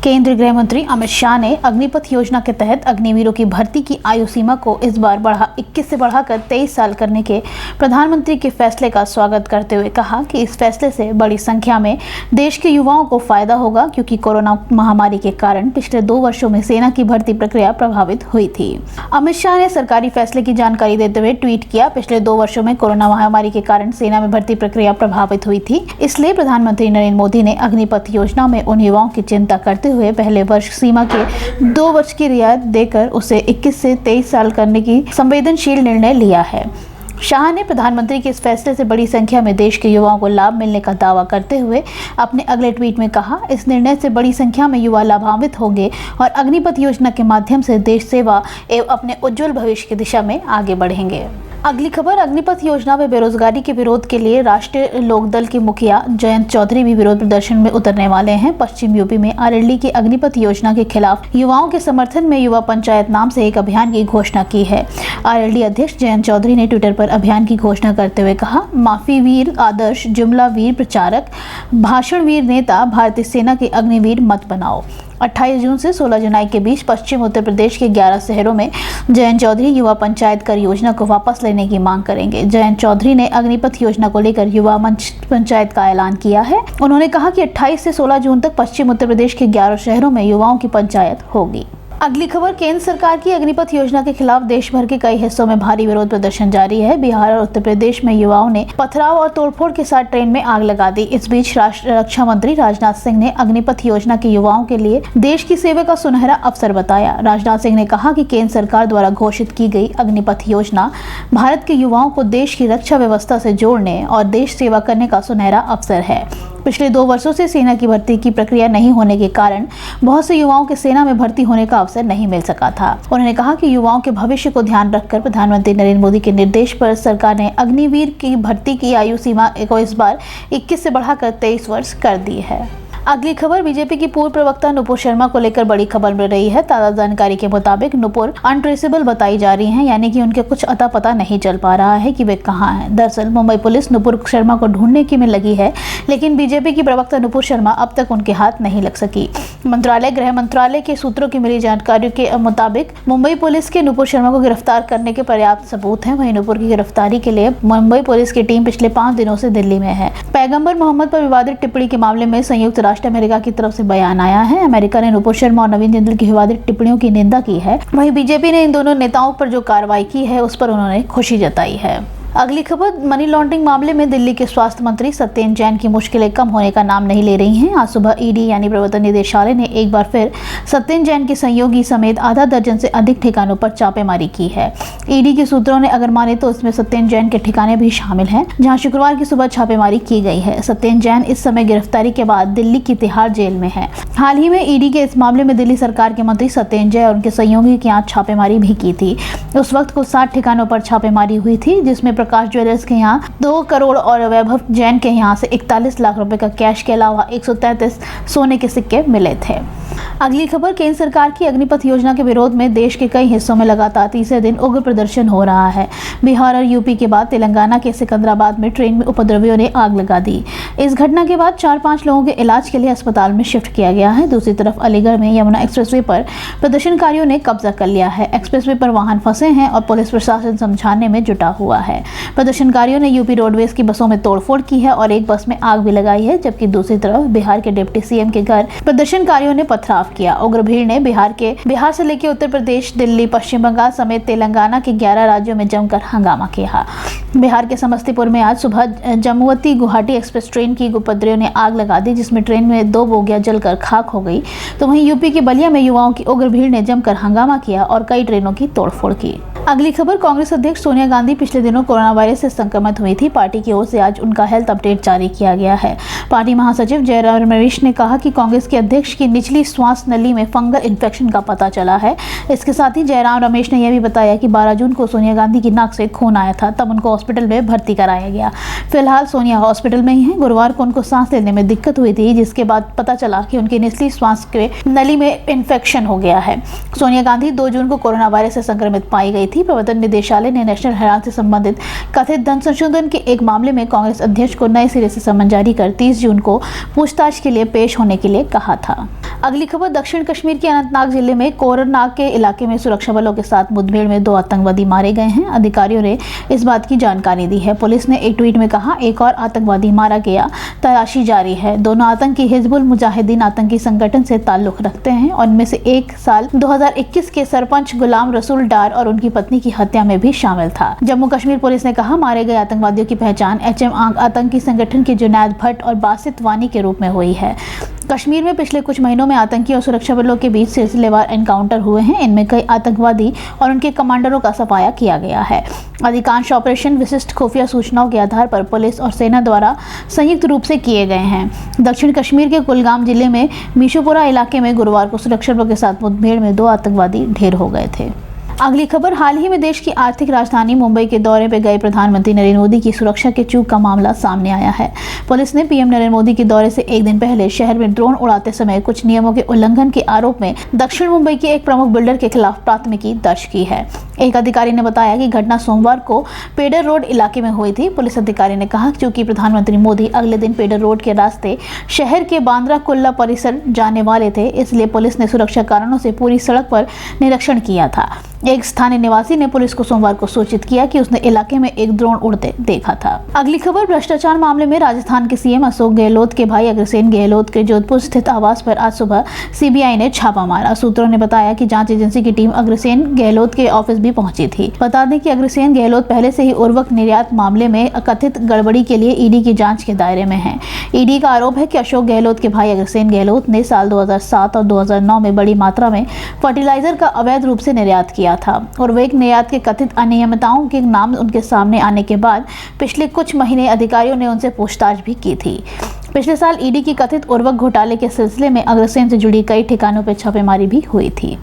केंद्रीय गृह मंत्री अमित शाह ने अग्निपथ योजना के तहत अग्निवीरों की भर्ती की आयु सीमा को इस बार 21 से बढ़ाकर 23 साल करने के प्रधानमंत्री के फैसले का स्वागत करते हुए कहा कि इस फैसले से बड़ी संख्या में देश के युवाओं को फायदा होगा, क्योंकि कोरोना महामारी के कारण पिछले 2 वर्षों में सेना की भर्ती प्रक्रिया प्रभावित हुई थी। अमित शाह ने सरकारी फैसले की जानकारी देते हुए ट्वीट किया, पिछले 2 वर्षों में कोरोना महामारी के कारण सेना में भर्ती प्रक्रिया प्रभावित हुई थी, इसलिए प्रधानमंत्री नरेंद्र मोदी ने अग्निपथ योजना में उन युवाओं की चिंता करते हुए पहले वर्ष सीमा के 2 वर्ष की रियायत देकर उसे 21 से 23 साल करने की संवेदनशील निर्णय लिया है। शाह ने प्रधानमंत्री के इस फैसले से बड़ी संख्या में देश के युवाओं को लाभ मिलने का दावा करते हुए अपने अगले ट्वीट में कहा, इस निर्णय से बड़ी संख्या में युवा लाभान्वित होंगे और अग्निपथ योजना के माध्यम से देश सेवा एवं अपने उज्जवल भविष्य की दिशा में आगे बढ़ेंगे। अगली खबर, अग्निपथ योजना में बेरोजगारी के विरोध के लिए राष्ट्रीय लोकदल के मुखिया जयंत चौधरी भी विरोध प्रदर्शन में उतरने वाले हैं। पश्चिम यूपी में आरएलडी की अग्निपथ योजना के खिलाफ युवाओं के समर्थन में युवा पंचायत नाम से एक अभियान की घोषणा की है। आरएलडी अध्यक्ष जयंत चौधरी ने ट्विटर पर अभियान की घोषणा करते हुए कहा, माफी वीर आदर्श, जुमला वीर प्रचारक, भाषण वीर नेता, भारतीय सेना के अग्निवीर मत बनाओ। 28 जून से 16 जुलाई के बीच पश्चिम उत्तर प्रदेश के 11 शहरों में जयंत चौधरी युवा पंचायत कर योजना को वापस लेने की मांग करेंगे। जयंत चौधरी ने अग्निपथ योजना को लेकर युवा मंच पंचायत का ऐलान किया है। उन्होंने कहा कि 28 से 16 जून तक पश्चिम उत्तर प्रदेश के 11 शहरों में युवाओं की पंचायत होगी। अगली खबर, केंद्र सरकार की अग्निपथ योजना के खिलाफ देश भर के कई हिस्सों में भारी विरोध प्रदर्शन जारी है। बिहार और उत्तर प्रदेश में युवाओं ने पथराव और तोड़फोड़ के साथ ट्रेन में आग लगा दी। इस बीच राष्ट्रीय रक्षा मंत्री राजनाथ सिंह ने अग्निपथ योजना के युवाओं के लिए देश की सेवा का सुनहरा अवसर बताया। राजनाथ सिंह ने कहा कि केंद्र सरकार द्वारा घोषित की गई अग्निपथ योजना भारत के युवाओं को देश की रक्षा व्यवस्था से जोड़ने और देश सेवा करने का सुनहरा अवसर है। पिछले 2 वर्षों से सेना की भर्ती की प्रक्रिया नहीं होने के कारण बहुत से युवाओं के सेना में भर्ती होने का अवसर नहीं मिल सका था। उन्होंने कहा कि युवाओं के भविष्य को ध्यान रखकर प्रधानमंत्री नरेंद्र मोदी के निर्देश पर सरकार ने अग्निवीर की भर्ती की आयु सीमा को इस बार 21 से बढ़ाकर 23 वर्ष कर दी है। अगली खबर, बीजेपी की पूर्व प्रवक्ता नुपुर शर्मा को लेकर बड़ी खबर मिल रही है। ताजा जानकारी के मुताबिक नुपुर अनट्रेसेबल बताई जा रही हैं, यानी कि उनके कुछ अता पता नहीं चल पा रहा है कि वे कहां हैं। दरअसल मुंबई पुलिस नुपुर शर्मा को ढूंढने की में लगी है, लेकिन बीजेपी की प्रवक्ता नुपुर शर्मा अब तक उनके हाथ नहीं लग सकी। गृह मंत्रालय के सूत्रों की मिली जानकारी के मुताबिक मुंबई पुलिस के नुपुर शर्मा को गिरफ्तार करने के पर्याप्त सबूत हैं। वहीं नुपुर की गिरफ्तारी के लिए मुंबई पुलिस की टीम पिछले 5 दिनों से दिल्ली में है। पैगंबर मोहम्मद पर विवादित टिप्पणी के मामले में संयुक्त राष्ट्र अमेरिका की तरफ से बयान आया है। अमेरिका ने नुपुर शर्मा और नवीन जिंदल की विवादित टिप्पणियों की निंदा की है। वहीं बीजेपी ने इन दोनों नेताओं पर जो कार्रवाई की है उस पर उन्होंने खुशी जताई है। अगली खबर, मनी लॉन्ड्रिंग मामले में दिल्ली के स्वास्थ्य मंत्री सत्येंद्र जैन की मुश्किलें कम होने का नाम नहीं ले रही हैं। आज सुबह ईडी यानी प्रवर्तन निदेशालय ने एक बार फिर सत्येंद्र जैन के सहयोगी समेत आधा दर्जन से अधिक ठिकानों पर छापेमारी की है। ईडी के सूत्रों ने अगर माने तो इसमें सत्येंद्र जैन के ठिकाने भी शामिल हैं, जहां शुक्रवार की सुबह छापेमारी की गई है। सत्येंद्र जैन इस समय गिरफ्तारी के बाद दिल्ली की तिहाड़ जेल में है। हाल ही में ईडी के इस मामले में दिल्ली सरकार के मंत्री सत्येंद्र जैन और उनके सहयोगी के यहाँ छापेमारी भी की थी। उस वक्त कुल 60 ठिकानों पर छापेमारी हुई थी, जिसमें प्रकाश ज्वेलर्स के 2 करोड़ और वैभव जैन के यहाँ से 41 लाख रुपए का कैश के अलावा 133 सोने के सिक्के मिले थे। अगली खबर, केंद्र सरकार की अग्निपथ योजना के विरोध में देश के कई हिस्सों में लगातार तीसरे दिन उग्र प्रदर्शन हो रहा है। बिहार और यूपी के बाद तेलंगाना के सिकंदराबाद में ट्रेन में उपद्रवियों ने आग लगा दी। इस घटना के बाद 4-5 लोगों के इलाज के लिए अस्पताल में शिफ्ट किया गया है। दूसरी तरफ अलीगढ़ में यमुना एक्सप्रेसवे पर प्रदर्शनकारियों ने कब्जा कर लिया है। एक्सप्रेसवे पर वाहन फंसे हैं और पुलिस प्रशासन समझाने में जुटा हुआ है। प्रदर्शनकारियों ने यूपी रोडवेज की बसों में तोड़फोड़ की है और एक बस में आग भी लगाई है, जबकि दूसरी तरफ बिहार के डिप्टी सीएम के घर प्रदर्शनकारियों ने पथराव किया। उग्र भीड़ ने बिहार से लेकर उत्तर प्रदेश, दिल्ली, पश्चिम बंगाल समेत तेलंगाना के 11 राज्यों में जमकर हंगामा किया। बिहार के समस्तीपुर में आज सुबह जम्मूवती गुवाहाटी एक्सप्रेस ट्रेन की उपद्रवियों ने आग लगा दी, जिसमें ट्रेन में 2 बोगियां जलकर खाक हो गई। तो वहीं यूपी के बलिया में युवाओं की उग्र भीड़ ने जमकर हंगामा किया और कई ट्रेनों की तोड़फोड़ की। अगली खबर, कांग्रेस अध्यक्ष सोनिया गांधी पिछले दिनों कोरोना वायरस से संक्रमित हुई थी। पार्टी की ओर से आज उनका हेल्थ अपडेट जारी किया गया है। पार्टी महासचिव जयराम रमेश ने कहा कि कांग्रेस के अध्यक्ष की निचली श्वास नली में फंगल इन्फेक्शन का पता चला है। इसके साथ ही जयराम रमेश ने यह भी बताया कि 12 जून को सोनिया गांधी की नाक से खून आया था, तब उनको हॉस्पिटल में भर्ती कराया गया। फिलहाल सोनिया हॉस्पिटल में ही हैं। गुरुवार को उनको सांस लेने में दिक्कत हुई थी, जिसके बाद पता चला कि उनकी निचली श्वास के नली में इन्फेक्शन हो गया है। सोनिया गांधी 2 जून को कोरोना वायरस से संक्रमित पाई गई थी। प्रवर्तन निदेशालय ने नेशनल हेराल्ड से संबंधित कथित धन संशोधन के एक मामले में कांग्रेस अध्यक्ष को नए सिरे से समन जारी कर 30 जून को पूछताछ के लिए पेश होने के लिए कहा था। अगली खबर दक्षिण कश्मीर के अनंतनाग जिले में कोरनाग के इलाके में सुरक्षा बलों के साथ मुठभेड़ में 2 आतंकवादी मारे गए हैं। अधिकारियों ने इस बात की जानकारी दी है। पुलिस ने एक ट्वीट में कहा, एक और आतंकवादी मारा गया, तलाशी जारी है। दोनों आतंकी हिजबुल मुजाहिदीन आतंकी संगठन से ताल्लुक रखते हैं और इनमें से एक साल 2021 के सरपंच गुलाम रसूल डार और उनकी पत्नी की हत्या में भी शामिल था। जम्मू कश्मीर पुलिस ने कहा, मारे गए आतंकवादियों की पहचान HM आतंकी संगठन के जुनैद भट्ट और बासित वानी के रूप में हुई है। कश्मीर में पिछले कुछ महीनों में आतंकी और सुरक्षा बलों के बीच सिलसिलेवार एनकाउंटर हुए हैं। इनमें कई आतंकवादी और उनके कमांडरों का सफाया किया गया है। अधिकांश ऑपरेशन विशिष्ट खुफिया सूचनाओं के आधार पर पुलिस और सेना द्वारा संयुक्त रूप से किए गए हैं। दक्षिण कश्मीर के कुलगाम जिले में मीशोपुरा इलाके में गुरुवार को सुरक्षा बलों के साथ मुठभेड़ में 2 आतंकवादी ढेर हो गए थे। अगली खबर, हाल ही में देश की आर्थिक राजधानी मुंबई के दौरे पर गए प्रधानमंत्री नरेंद्र मोदी की सुरक्षा के चूक का मामला सामने आया है। पुलिस ने पीएम नरेंद्र मोदी के दौरे से एक दिन पहले शहर में ड्रोन उड़ाते समय कुछ नियमों के उल्लंघन के आरोप में दक्षिण मुंबई के एक प्रमुख बिल्डर के खिलाफ प्राथमिकी दर्ज की है। एक अधिकारी ने बताया कि घटना सोमवार को पेडर रोड इलाके में हुई थी। पुलिस अधिकारी ने कहा, क्योंकि प्रधानमंत्री मोदी अगले दिन पेडर रोड के रास्ते शहर के बांद्रा कुल्ला परिसर जाने वाले थे, इसलिए पुलिस ने सुरक्षा कारणों से पूरी सड़क पर निरीक्षण किया था। एक स्थानीय निवासी ने पुलिस को सोमवार को सूचित किया कि उसने इलाके में एक ड्रोन उड़ते देखा था। अगली खबर, भ्रष्टाचार मामले में राजस्थान के सीएम अशोक गहलोत के भाई अग्रसेन गहलोत के जोधपुर स्थित आवास पर आज सुबह सीबीआई ने छापा मारा। सूत्रों ने बताया कि जांच एजेंसी की टीम अग्रसेन गहलोत के ऑफिस भी पहुंची थी। बता दें कि अग्रसेन गहलोत पहले से ही उर्वरक निर्यात मामले में कथित गड़बड़ी के लिए ईडी की जांच के दायरे में है। ईडी का आरोप है कि अशोक गहलोत के भाई अग्रसेन गहलोत ने साल 2007 और 2009 में बड़ी मात्रा में फर्टिलाइजर का अवैध रूप से निर्यात किया था और वे निर्यात के कथित अनियमितताओं के नाम उनके सामने आने के बाद पिछले कुछ महीने अधिकारियों ने उनसे पूछताछ भी की थी। पिछले साल ईडी की कथित उर्वरक घोटाले के सिलसिले में अग्रसेन से जुड़ी कई ठिकानों पर छापेमारी भी हुई थी।